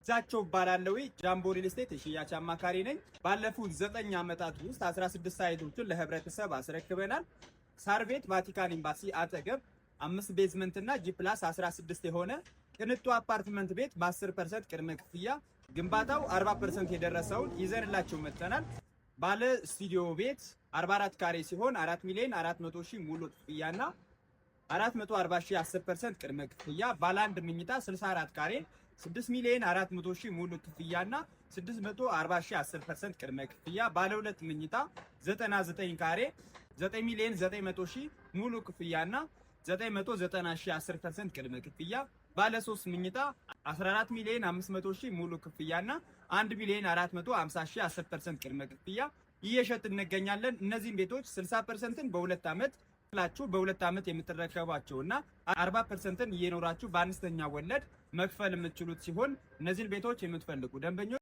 ዛቸው ባላለው ጃምቦ ሪል ስቴት የሽያጭ አማካሪ ነኝ። ባለፉት 9 ዓመታት ውስጥ 16 ሳይቶችን ለህብረተሰብ አስረክበናል። ሳር ቤት ቫቲካን ኤምባሲ አጠገብ 5 ቤዝመንት እና G+16 የሆነ ቅንጡ አፓርትመንት ቤት በ10% ቅድመ ክፍያ ግንባታው 40% የደረሰውን ይዘንላችሁ መጥተናል። ባለ ስቱዲዮ ቤት 44 ካሬ ሲሆን 4,400,000 ሙሉ ክፍያና 440,000 10% ቅድመ ክፍያ። ባለ አንድ መኝታ 64 ካሬ 6,400,000 ሙሉ ክፍያና 640,000 10% ቅድመ ክፍያ። ባለ ሁለት መኝታ 99 ካሬ 9,900,000 ሙሉ ክፍያና 990,000 10% ቅድመ ክፍያ። ባለ 3 መኝታ 14,500,000 ሙሉ ክፍያና 1,450,000 10% ቅድመ ክፍያ እየሸጥ እንገኛለን። እነዚህን ቤቶች 60%ን በ2 ዓመት ላችሁ በ2 ዓመት የምትረከቧቸውና 40%ን እየኖራችሁ በአነስተኛ ወለድ መክፈል የምትችሉት ሲሆን እነዚህን ቤቶች የምትፈልጉ ደንበኞች